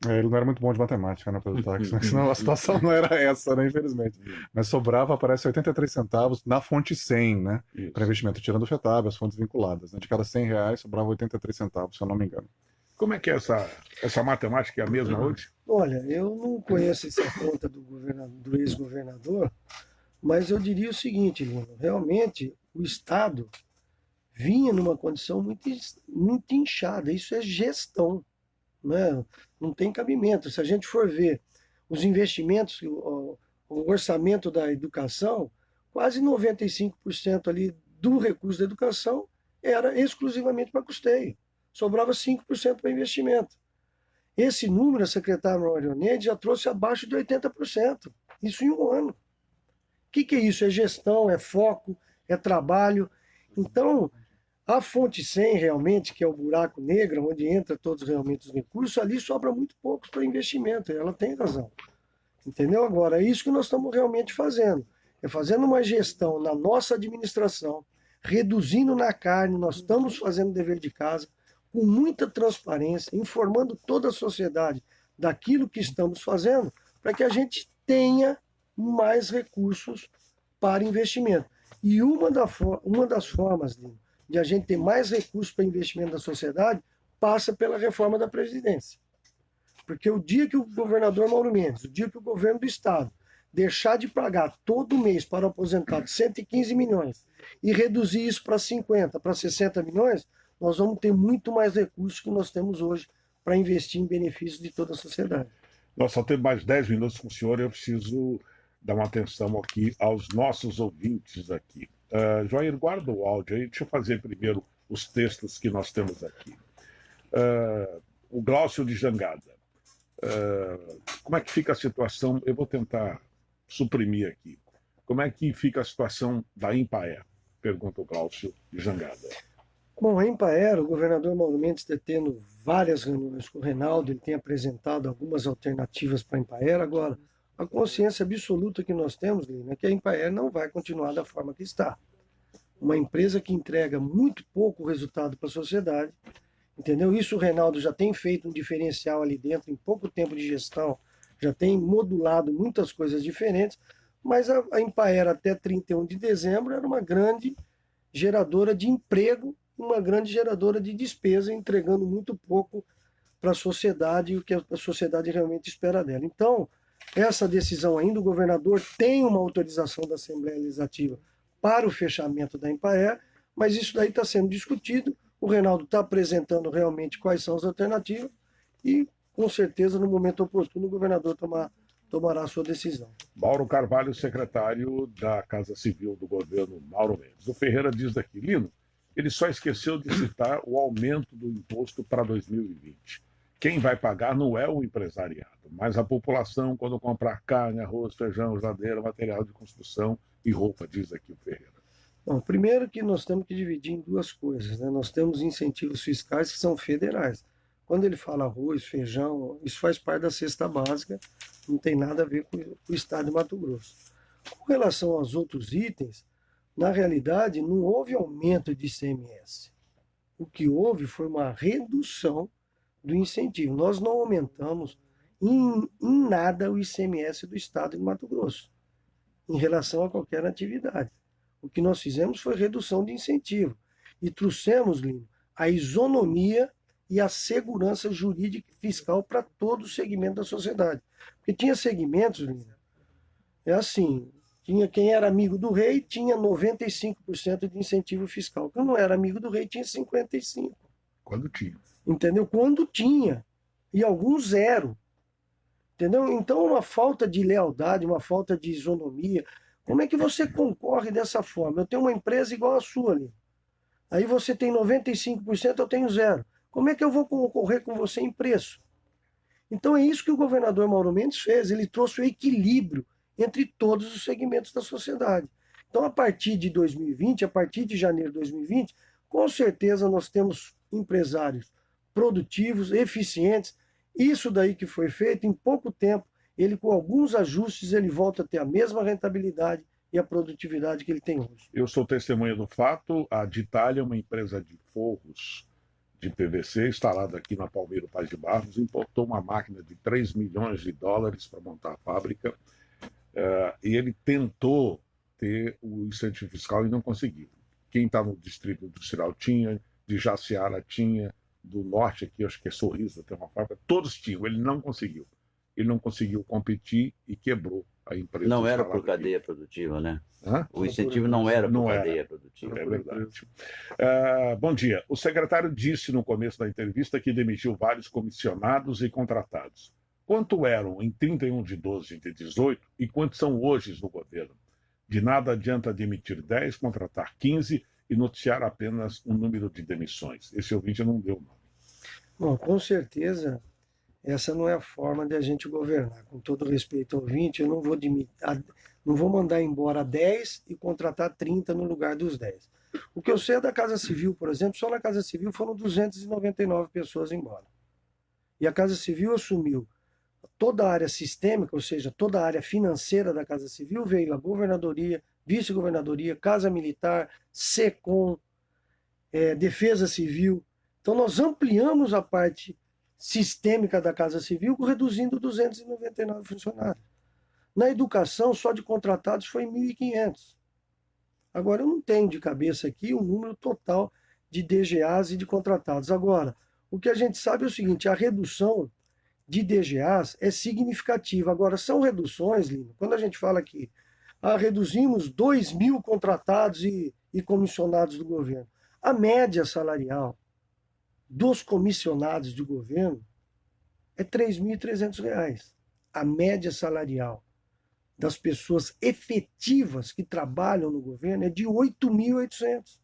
Ele não era muito bom de matemática, né, Pedro Tax? Senão a situação não era essa, né, infelizmente. Mas sobrava, aparece 83 centavos na fonte 100, né, para investimento, tirando o FETAB, as fontes vinculadas. Né? De cada R$ 100, sobrava 83 centavos, se eu não me engano. Como é que é essa matemática é a mesma hoje? Olha, eu não conheço essa conta do ex-governador, mas eu diria o seguinte, Lino, realmente o Estado vinha numa condição muito inchada, isso é gestão, né? Não tem cabimento. Se a gente for ver os investimentos, o orçamento da educação, quase 95% ali do recurso da educação era exclusivamente para custeio. Sobrava 5% para investimento. Esse número, a secretária Marionete já trouxe abaixo de 80%. Isso em um ano. O que é isso? É gestão, é foco, é trabalho. Então, a fonte 100 realmente, que é o buraco negro, onde entra todos realmente os recursos, ali sobra muito poucos para investimento. E ela tem razão. Entendeu? Agora, é isso que nós estamos realmente fazendo. É fazendo uma gestão na nossa administração, reduzindo na carne, nós estamos fazendo o dever de casa, com muita transparência, informando toda a sociedade daquilo que estamos fazendo, para que a gente tenha mais recursos para investimento. E uma das formas de a gente ter mais recursos para investimento da sociedade passa pela reforma da Previdência. Porque o dia que o governador Mauro Mendes, o dia que o governo do Estado deixar de pagar todo mês para o aposentado 115 milhões e reduzir isso para 50, para 60 milhões, nós vamos ter muito mais recursos que nós temos hoje para investir em benefícios de toda a sociedade. Nós só temos mais 10 minutos com o senhor e eu preciso dar uma atenção aqui aos nossos ouvintes aqui. Joair, guarda o áudio aí. Deixa eu fazer primeiro os textos que nós temos aqui. O Glaucio de Jangada. Como é que fica a situação? Eu vou tentar suprimir aqui. Como é que fica a situação da Empaer? Pergunta o Glaucio de Jangada. Bom, a Empaer, o governador Mauro Mendes está tendo várias reuniões com o Reinaldo, ele tem apresentado algumas alternativas para a Empaer. Agora, a consciência absoluta que nós temos, Lina, é que a Empaer não vai continuar da forma que está. Uma empresa que entrega muito pouco resultado para a sociedade, entendeu? Isso o Reinaldo já tem feito um diferencial ali dentro, em pouco tempo de gestão, já tem modulado muitas coisas diferentes, mas a Empaer até 31 de dezembro era uma grande geradora de emprego, uma grande geradora de despesa, entregando muito pouco para a sociedade e o que a sociedade realmente espera dela. Então, essa decisão ainda, o governador tem uma autorização da Assembleia Legislativa para o fechamento da Empaer, mas isso daí está sendo discutido, o Reinaldo está apresentando realmente quais são as alternativas e, com certeza, no momento oportuno, o governador tomará a sua decisão. Mauro Carvalho, secretário da Casa Civil do governo Mauro Mendes. O Ferreira diz daqui, Lino, ele só esqueceu de citar o aumento do imposto para 2020. Quem vai pagar não é o empresariado, mas a população quando comprar carne, arroz, feijão, geladeira, material de construção e roupa, diz aqui o Ferreira. Bom, primeiro que nós temos que dividir em duas coisas, né? Nós temos incentivos fiscais que são federais. Quando ele fala arroz, feijão, isso faz parte da cesta básica, não tem nada a ver com o estado de Mato Grosso. Com relação aos outros itens, na realidade, não houve aumento de ICMS. O que houve foi uma redução do incentivo. Nós não aumentamos em nada o ICMS do estado de Mato Grosso, em relação a qualquer atividade. O que nós fizemos foi redução de incentivo. E trouxemos, Lino, a isonomia e a segurança jurídica e fiscal para todo o segmento da sociedade. Porque tinha segmentos, Lina, é assim, tinha quem era amigo do rei tinha 95% de incentivo fiscal. Quem não era amigo do rei tinha 55%. Quando tinha. Entendeu? Quando tinha. E alguns zero. Entendeu? Então, uma falta de lealdade, uma falta de isonomia. Como é que você concorre dessa forma? Eu tenho uma empresa igual a sua ali. Aí você tem 95%, eu tenho zero. Como é que eu vou concorrer com você em preço? Então é isso que o governador Mauro Mendes fez. Ele trouxe o equilíbrio entre todos os segmentos da sociedade. Então, a partir de 2020, a partir de janeiro de 2020, com certeza nós temos empresários produtivos, eficientes. Isso daí que foi feito, em pouco tempo, ele com alguns ajustes, ele volta a ter a mesma rentabilidade e a produtividade que ele tem hoje. Eu sou testemunha do fato. A Ditália, uma empresa de forros de PVC, instalada aqui na Palmeiro Paz de Barros, importou uma máquina de 3 milhões de dólares para montar a fábrica. E ele tentou ter o incentivo fiscal e não conseguiu. Quem está no Distrito Industrial tinha, de Jaciara tinha, do Norte aqui, acho que é Sorriso, tem uma fábrica, todos tinham, ele não conseguiu. Ele não conseguiu competir e quebrou a empresa. Não era instalada por aqui. cadeia produtiva, né? Hã? O incentivo não era por Não era. cadeia produtiva. É verdade. Bom dia. O secretário disse no começo da entrevista que demitiu vários comissionados e contratados. Quanto eram em 31 de 12 de 18 e quantos são hoje no governo? De nada adianta demitir 10, contratar 15 e noticiar apenas um número de demissões. Esse ouvinte não deu nome. Bom, com certeza, essa não é a forma de a gente governar. Com todo respeito ao ouvinte, eu não vou mandar embora 10 e contratar 30 no lugar dos 10. O que eu sei é da Casa Civil, por exemplo, só na Casa Civil foram 299 pessoas embora. E a Casa Civil assumiu toda a área sistêmica, ou seja, toda a área financeira da Casa Civil, veio a governadoria, vice-governadoria, Casa Militar, SECOM, Defesa Civil. Então nós ampliamos a parte sistêmica da Casa Civil, reduzindo 299 funcionários. Na educação, só de contratados foi 1.500. Agora, eu não tenho de cabeça aqui o número total de DGAs e de contratados. Agora, o que a gente sabe é o seguinte, a redução de DGAs é significativa. Agora, são reduções, Lino, quando a gente fala aqui, reduzimos 2.000 contratados e comissionados do governo. A média salarial dos comissionados de governo é R$ 3.300. A média salarial das pessoas efetivas que trabalham no governo é de 8.800.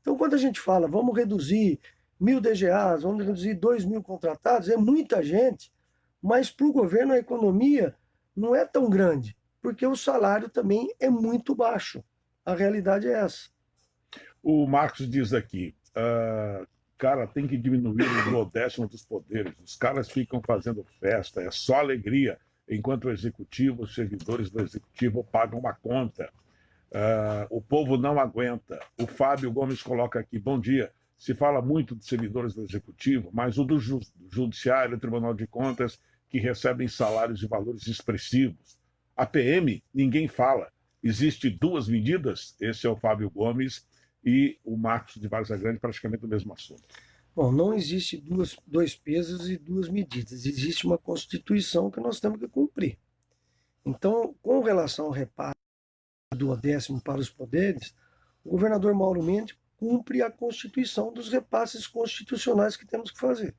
Então, quando a gente fala, vamos reduzir 1.000 DGAs, vamos reduzir 2.000 contratados, é muita gente, mas para o governo a economia não é tão grande, porque o salário também é muito baixo. A realidade é essa. O Marcos diz aqui, cara, tem que diminuir o duodécimo dos poderes. Os caras ficam fazendo festa, é só alegria, enquanto o executivo, os servidores do executivo pagam uma conta. O povo não aguenta. O Fábio Gomes coloca aqui, bom dia. Se fala muito dos servidores do executivo, mas o do judiciário, Tribunal de Contas, que recebem salários e valores expressivos. A PM, ninguém fala. Existem duas medidas, esse é o Fábio Gomes, e o Marcos de Várzea Grande, praticamente o mesmo assunto. Bom, não existe dois pesos e duas medidas. Existe uma Constituição que nós temos que cumprir. Então, com relação ao repasse do 10º para os poderes, o governador Mauro Mendes cumpre a Constituição dos repasses constitucionais que temos que fazer.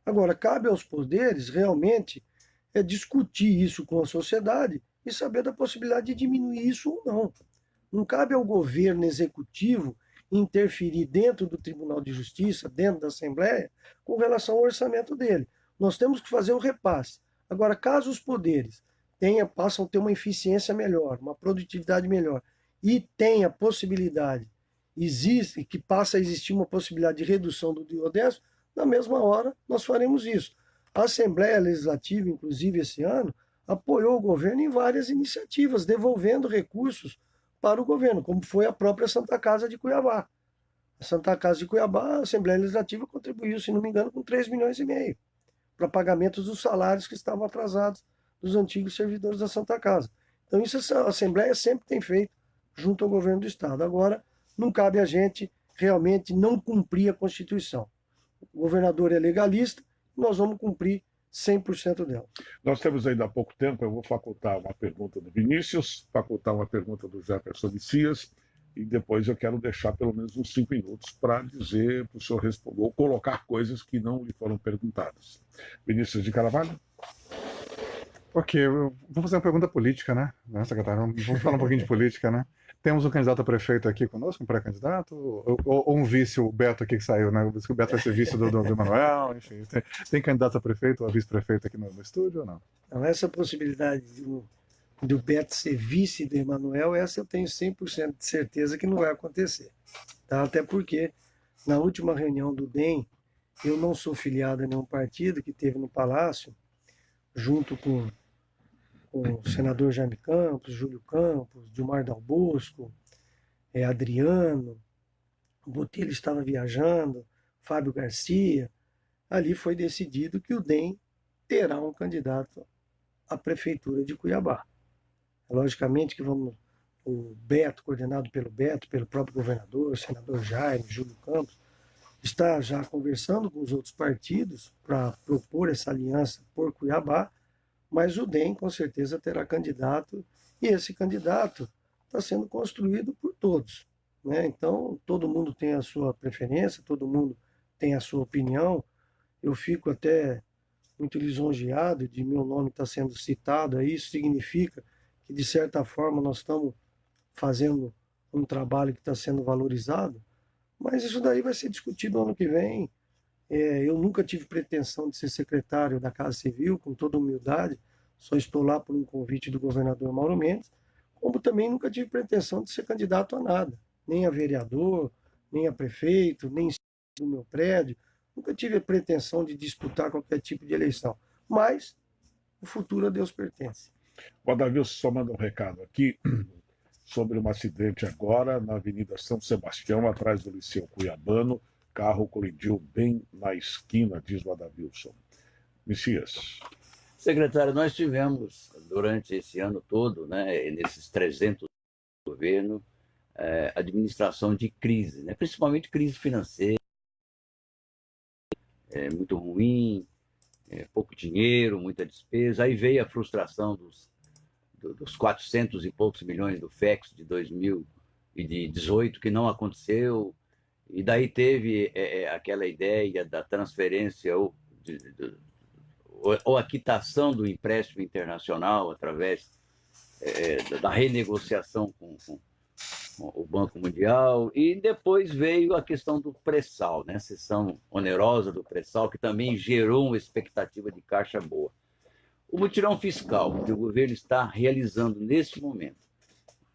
Agora, cabe aos poderes realmente discutir isso com a sociedade e saber da possibilidade de diminuir isso ou não. Não cabe ao governo executivo interferir dentro do Tribunal de Justiça, dentro da Assembleia, com relação ao orçamento dele. Nós temos que fazer o repasse. Agora, caso os poderes passam a ter uma eficiência melhor, uma produtividade melhor, e tenha possibilidade, que passa a existir uma possibilidade de redução do duodécimo, na mesma hora nós faremos isso. A Assembleia Legislativa, inclusive esse ano, apoiou o governo em várias iniciativas, devolvendo recursos para o governo, como foi a própria Santa Casa de Cuiabá. A Santa Casa de Cuiabá, a Assembleia Legislativa contribuiu, se não me engano, com 3,5 milhões para pagamentos dos salários que estavam atrasados dos antigos servidores da Santa Casa. Então isso a Assembleia sempre tem feito junto ao governo do Estado. Agora, não cabe a gente realmente não cumprir a Constituição. O governador é legalista, nós vamos cumprir 100% dela. Nós temos ainda pouco tempo, eu vou facultar uma pergunta do Vinícius, facultar uma pergunta do Jefferson Messias, e depois eu quero deixar pelo menos uns 5 minutos para dizer, para o senhor responder, ou colocar coisas que não lhe foram perguntadas. Vinícius de Carvalho? Ok, eu vou fazer uma pergunta política, né, secretário? Vamos falar um pouquinho de política, né? Temos um candidato a prefeito aqui conosco, um pré-candidato, ou um vice, o Beto aqui que saiu, né? O Beto vai ser vice do Manuel, enfim. Tem candidato a prefeito ou a vice-prefeito aqui no estúdio ou não? Então, essa possibilidade do Beto ser vice do Emanuel, essa eu tenho 100% de certeza que não vai acontecer. Tá? Até porque, na última reunião do DEM, eu não sou filiado a nenhum partido que teve no Palácio, junto com o senador Jaime Campos, Júlio Campos, Dilmar Dal Bosco, Adriano, o Botelho estava viajando, Fábio Garcia. Ali foi decidido que o DEM terá um candidato à prefeitura de Cuiabá. Logicamente que o Beto, coordenado pelo Beto, pelo próprio governador, senador Jaime, Júlio Campos, está já conversando com os outros partidos para propor essa aliança por Cuiabá, mas o DEM com certeza terá candidato, e esse candidato está sendo construído por todos, né? Então, todo mundo tem a sua preferência, todo mundo tem a sua opinião. Eu fico até muito lisonjeado de meu nome estar sendo citado aí. Isso significa que, de certa forma, nós estamos fazendo um trabalho que está sendo valorizado, mas isso daí vai ser discutido ano que vem. Eu nunca tive pretensão de ser secretário da Casa Civil, com toda humildade, só estou lá por um convite do governador Mauro Mendes, como também nunca tive pretensão de ser candidato a nada, nem a vereador, nem a prefeito, nem do meu prédio, nunca tive a pretensão de disputar qualquer tipo de eleição, mas o futuro a Deus pertence. O Adavilson só manda um recado aqui sobre um acidente agora na Avenida São Sebastião, atrás do Liceu Cuiabano. Carro colidiu bem na esquina, diz o Adavilson. Messias. Secretário, nós tivemos, durante esse ano todo, né, nesses 300 do governo, administração de crise, né, principalmente crise financeira, muito ruim, pouco dinheiro, muita despesa. Aí veio a frustração dos 400 e poucos milhões do FEX de 2018, que não aconteceu. E daí teve aquela ideia da transferência ou a quitação do empréstimo internacional através da renegociação com o Banco Mundial. E depois veio a questão do pré-sal, né? A cessão onerosa do pré-sal, que também gerou uma expectativa de caixa boa. O mutirão fiscal que o governo está realizando neste momento,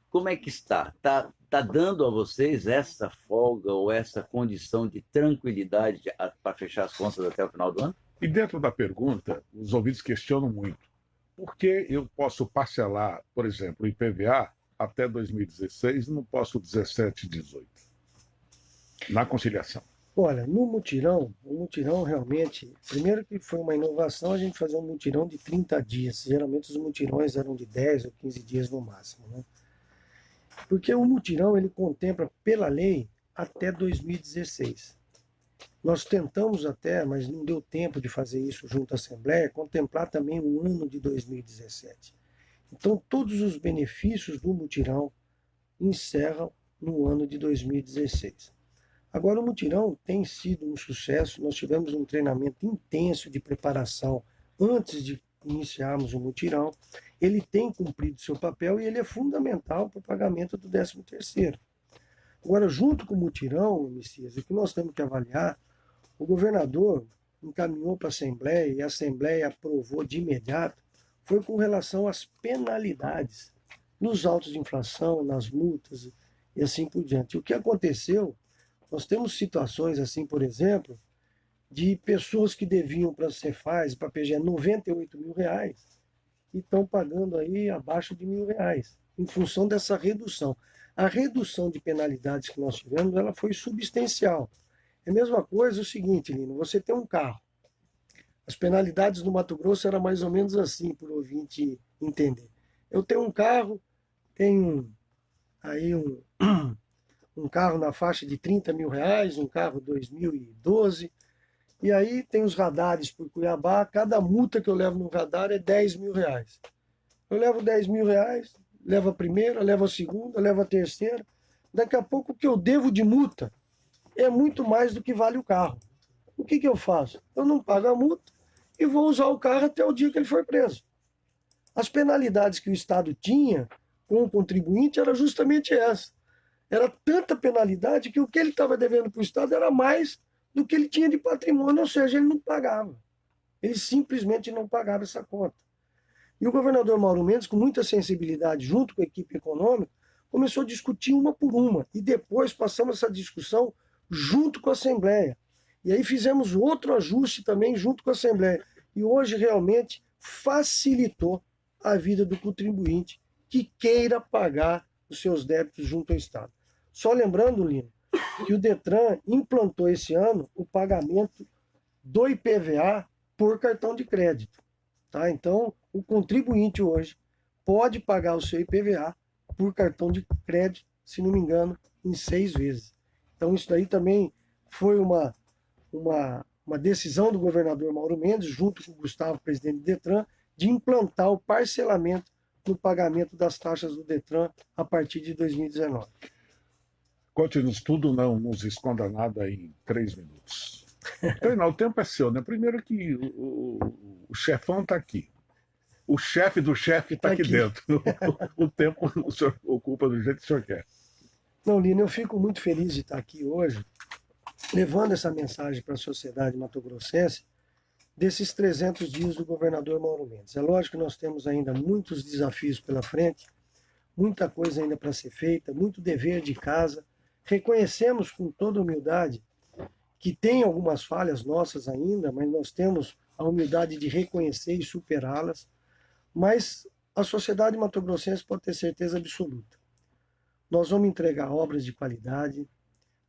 como é que está? Está dando a vocês essa folga ou essa condição de tranquilidade para fechar as contas até o final do ano? E dentro da pergunta, os ouvintes questionam muito. Por que eu posso parcelar, por exemplo, o IPVA até 2016 e não posso 17 e 18? Na conciliação. Olha, no mutirão, o mutirão realmente, primeiro que foi uma inovação a gente fazer um mutirão de 30 dias. Geralmente os mutirões eram de 10 ou 15 dias no máximo, né? Porque o mutirão ele contempla, pela lei, até 2016. Nós tentamos até, mas não deu tempo de fazer isso junto à Assembleia, contemplar também o ano de 2017. Então, todos os benefícios do mutirão encerram no ano de 2016. Agora, o mutirão tem sido um sucesso. Nós tivemos um treinamento intenso de preparação antes de iniciarmos o mutirão. Ele tem cumprido seu papel e ele é fundamental para o pagamento do 13º. Agora, junto com o mutirão, Messias, o que nós temos que avaliar, o governador encaminhou para a Assembleia e a Assembleia aprovou de imediato, foi com relação às penalidades nos autos de infração, nas multas e assim por diante. O que aconteceu, nós temos situações assim, por exemplo, de pessoas que deviam para a Cefaz, para a PGE, R$98 mil, e estão pagando aí abaixo de R$1.000, em função dessa redução. A redução de penalidades que nós tivemos, ela foi substancial. É a mesma coisa o seguinte, Lino, você tem um carro. As penalidades no Mato Grosso eram mais ou menos assim, para o ouvinte entender. Eu tenho um carro, tenho aí um carro na faixa de 30 mil reais, um carro 2012. E aí tem os radares por Cuiabá, cada multa que eu levo no radar é 10 mil reais. Eu levo 10 mil reais, levo a primeira, levo a segunda, levo a terceira. Daqui a pouco o que eu devo de multa é muito mais do que vale o carro. O que eu faço? Eu não pago a multa e vou usar o carro até o dia que ele for preso. As penalidades que o Estado tinha com o contribuinte era justamente essa. Era tanta penalidade que o que ele estava devendo para o Estado era mais do que ele tinha de patrimônio, ou seja, ele não pagava. Ele simplesmente não pagava essa conta. E o governador Mauro Mendes, com muita sensibilidade, junto com a equipe econômica, começou a discutir uma por uma. E depois passamos essa discussão junto com a Assembleia. E aí fizemos outro ajuste também junto com a Assembleia. E hoje realmente facilitou a vida do contribuinte que queira pagar os seus débitos junto ao Estado. Só lembrando, Lino, que o Detran implantou esse ano o pagamento do IPVA por cartão de crédito. Tá? Então, o contribuinte hoje pode pagar o seu IPVA por cartão de crédito, se não me engano, em 6 vezes. Então, isso daí também foi uma decisão do governador Mauro Mendes, junto com o Gustavo, presidente do Detran, de implantar o parcelamento no pagamento das taxas do Detran a partir de 2019. Conte-nos tudo, não nos esconda nada em 3 minutos. Então, o tempo é seu, né? Primeiro que o chefão está aqui. O chefe do chefe está aqui dentro. O tempo o senhor ocupa do jeito que o senhor quer. Não, Lino, eu fico muito feliz de estar aqui hoje, levando essa mensagem para a sociedade mato-grossense desses 300 dias do governador Mauro Mendes. É lógico que nós temos ainda muitos desafios pela frente, muita coisa ainda para ser feita, muito dever de casa. Reconhecemos com toda humildade que tem algumas falhas nossas ainda, mas nós temos a humildade de reconhecer e superá-las. Mas a sociedade mato-grossense pode ter certeza absoluta. Nós vamos entregar obras de qualidade,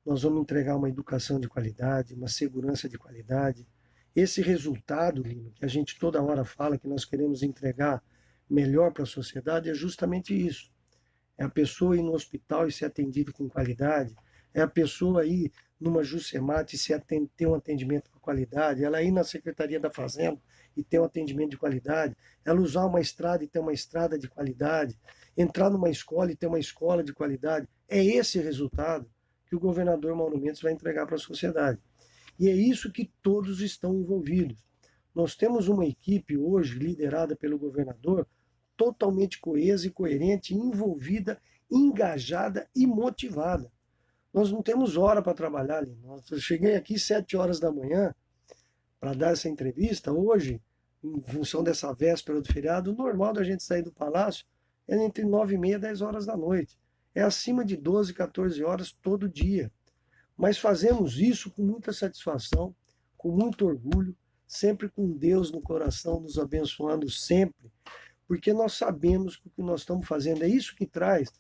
nós vamos entregar uma educação de qualidade, uma segurança de qualidade. Esse resultado, Lino, que a gente toda hora fala que nós queremos entregar melhor para a sociedade, é justamente isso. É a pessoa ir no hospital e ser atendido com qualidade, é a pessoa ir numa Juscemate e ter um atendimento com qualidade, ela ir na Secretaria da Fazenda e ter um atendimento de qualidade, ela usar uma estrada e ter uma estrada de qualidade, entrar numa escola e ter uma escola de qualidade. É esse resultado que o governador Mauro Mendes vai entregar para a sociedade. E é isso que todos estão envolvidos. Nós temos uma equipe hoje, liderada pelo governador, totalmente coesa e coerente, envolvida, engajada e motivada. Nós não temos hora para trabalhar ali. Eu cheguei aqui 7 horas da manhã para dar essa entrevista. Hoje, em função dessa véspera do feriado, o normal da gente sair do palácio é entre 9h30 e 10 horas da noite. É acima de 12, 14 horas todo dia. Mas fazemos isso com muita satisfação, com muito orgulho, sempre com Deus no coração, nos abençoando sempre, porque nós sabemos que o que nós estamos fazendo é isso que traz.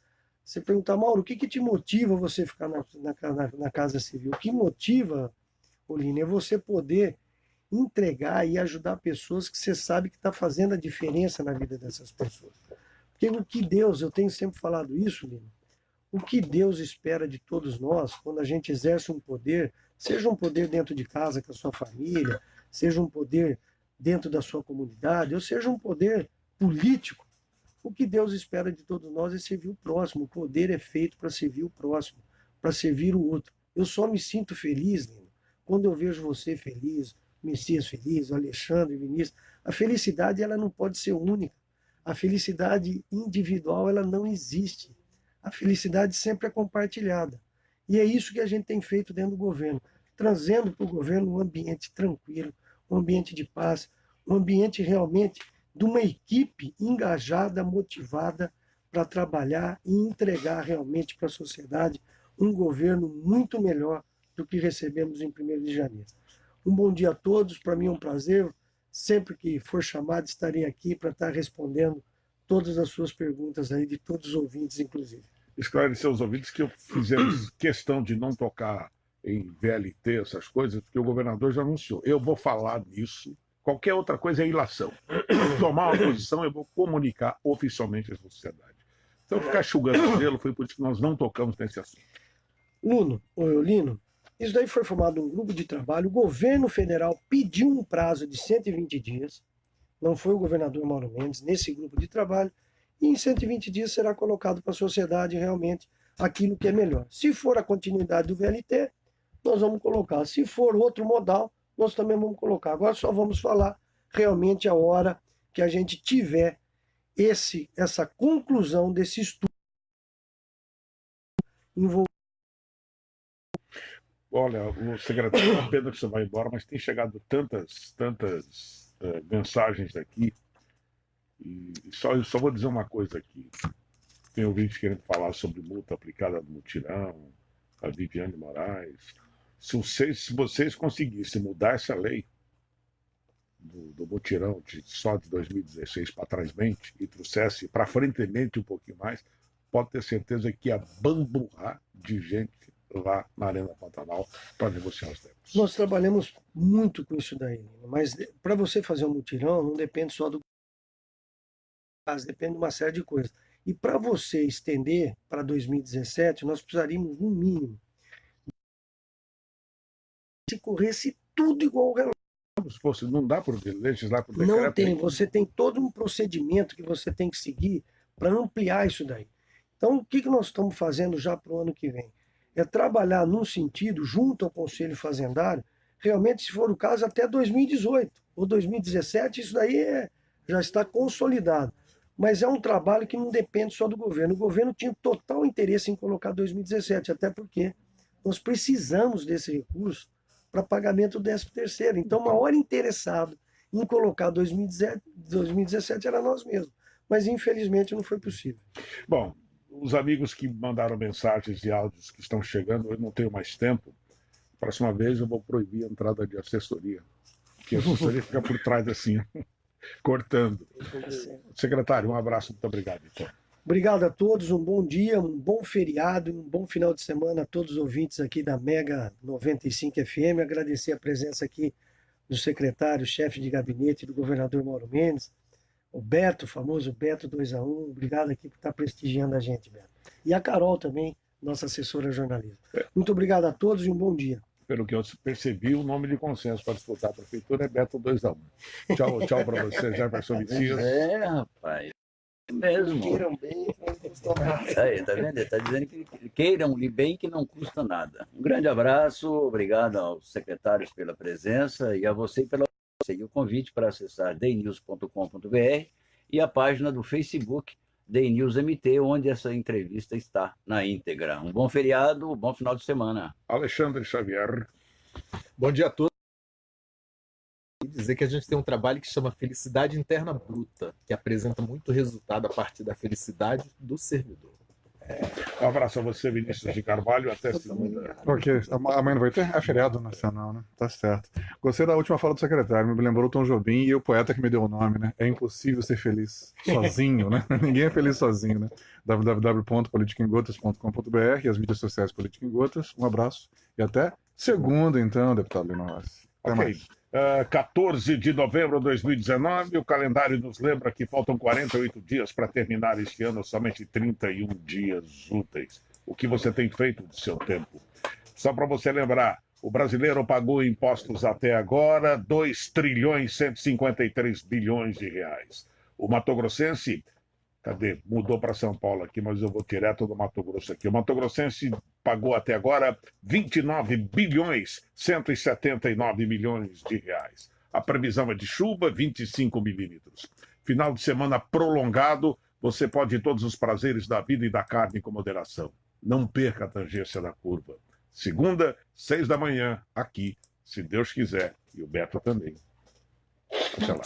Você pergunta, Mauro, o que te motiva você ficar na Casa Civil? O que motiva, Oline, é você poder entregar e ajudar pessoas que você sabe que está fazendo a diferença na vida dessas pessoas. Porque o que Deus, eu tenho sempre falado isso, Lino, o que Deus espera de todos nós, quando a gente exerce um poder, seja um poder dentro de casa com a sua família, seja um poder dentro da sua comunidade, ou seja um poder político, o que Deus espera de todos nós é servir o próximo. O poder é feito para servir o próximo, para servir o outro. Eu só me sinto feliz, Lino, quando eu vejo você feliz, o Messias feliz, o Alexandre, o Vinícius. A felicidade ela não pode ser única. A felicidade individual ela não existe. A felicidade sempre é compartilhada. E é isso que a gente tem feito dentro do governo, trazendo para o governo um ambiente tranquilo, um ambiente de paz, um ambiente realmente de uma equipe engajada, motivada para trabalhar e entregar realmente para a sociedade um governo muito melhor do que recebemos em 1º de janeiro. Um bom dia a todos, para mim é um prazer. Sempre que for chamado, estarei aqui para estar respondendo todas as suas perguntas aí, de todos os ouvintes, inclusive. Esclarecer aos ouvintes que fizemos questão de não tocar em VLT, essas coisas, porque o governador já anunciou. Eu vou falar nisso. Qualquer outra coisa é ilação. Tomar uma posição, eu vou comunicar oficialmente à sociedade. Então, ficar enxugando o gelo, foi por isso que nós não tocamos nesse assunto. Lino, isso daí foi formado um grupo de trabalho, o governo federal pediu um prazo de 120 dias, não foi o governador Mauro Mendes, nesse grupo de trabalho, e em 120 dias será colocado para a sociedade realmente aquilo que é melhor. Se for a continuidade do VLT, nós vamos colocar. Se for outro modal, nós também vamos colocar. Agora só vamos falar realmente a hora que a gente tiver essa conclusão desse estudo envolvendo. Olha, o secretário, é uma pena que você vai embora, mas tem chegado tantas mensagens daqui. E só vou dizer uma coisa aqui. Tem ouvinte querendo falar sobre multa aplicada no mutirão, a Viviane Moraes. Se vocês conseguissem mudar essa lei do mutirão só de 2016 para trás mente e trouxesse para frentemente um pouquinho mais, pode ter certeza que ia bamburrar de gente lá na Arena Pantanal para negociar os débitos. Nós trabalhamos muito com isso daí, mas para você fazer um mutirão não depende só do caso, depende de uma série de coisas. E para você estender para 2017, nós precisaríamos, no mínimo, se corresse tudo igual ao relógio. Se fosse, não dá para legislar por decreto. Não tem, você tem todo um procedimento que você tem que seguir para ampliar isso daí. Então, o que nós estamos fazendo já para o ano que vem? É trabalhar num sentido, junto ao Conselho Fazendário, realmente, se for o caso, até 2018 ou 2017, isso daí já está consolidado. Mas é um trabalho que não depende só do governo. O governo tinha total interesse em colocar 2017, até porque nós precisamos desse recurso para pagamento do 13º. Então, o maior interessado em colocar 2017 era nós mesmos. Mas, infelizmente, não foi possível. Bom, os amigos que mandaram mensagens e áudios que estão chegando, eu não tenho mais tempo. Próxima vez eu vou proibir a entrada de assessoria. Porque a assessoria fica por trás assim, cortando. Secretário, um abraço, muito obrigado. Então. Obrigado a todos, um bom dia, um bom feriado, um bom final de semana a todos os ouvintes aqui da Mega 95 FM. Agradecer a presença aqui do secretário, chefe de gabinete do governador Mauro Mendes, o Beto, o famoso Beto 2-1. Obrigado aqui por estar prestigiando a gente, Beto. E a Carol também, nossa assessora jornalismo. Muito obrigado a todos e um bom dia. Pelo que eu percebi, o nome de consenso para disputar a prefeitura é Beto 2-1. Tchau para você, Jefferson Messias. Rapaz. Mesmo. Queiram bem, não custa nada. Aí, tá vendo? Ele está dizendo que queiram-lhe bem que não custa nada. Um grande abraço, obrigado aos secretários pela presença e a você pela e o convite para acessar daynews.com.br e a página do Facebook DayNewsMT, onde essa entrevista está na íntegra. Um bom feriado, um bom final de semana. Alexandre Xavier. Bom dia a todos. E dizer que a gente tem um trabalho que chama Felicidade Interna Bruta, que apresenta muito resultado a partir da felicidade do servidor. Um abraço a você, Vinícius de Carvalho. Até segunda. Ok, amanhã não vai ter? É feriado nacional, né? Tá certo. Gostei da última fala do secretário, me lembrou o Tom Jobim e o poeta que me deu o nome, né? É impossível ser feliz sozinho, né? Ninguém é feliz sozinho, né? www.politicaemgotas.com.br e as mídias sociais Política em Gotas. Um abraço e até segunda, então, deputado Lino Rossi. Até mais. 14 de novembro de 2019, o calendário nos lembra que faltam 48 dias para terminar este ano, somente 31 dias úteis. O que você tem feito do seu tempo? Só para você lembrar, o brasileiro pagou impostos até agora 2 trilhões 153 bilhões de reais. O matogrossense, mudou para São Paulo aqui, mas eu vou direto do Mato Grosso aqui. O matogrossense pagou até agora 29 bilhões 179 milhões de reais. A previsão é de chuva, 25 milímetros. Final de semana prolongado, você pode ter todos os prazeres da vida e da carne com moderação. Não perca a tangência da curva. Segunda, 6 da manhã, aqui, se Deus quiser, e o Beto também. Até lá.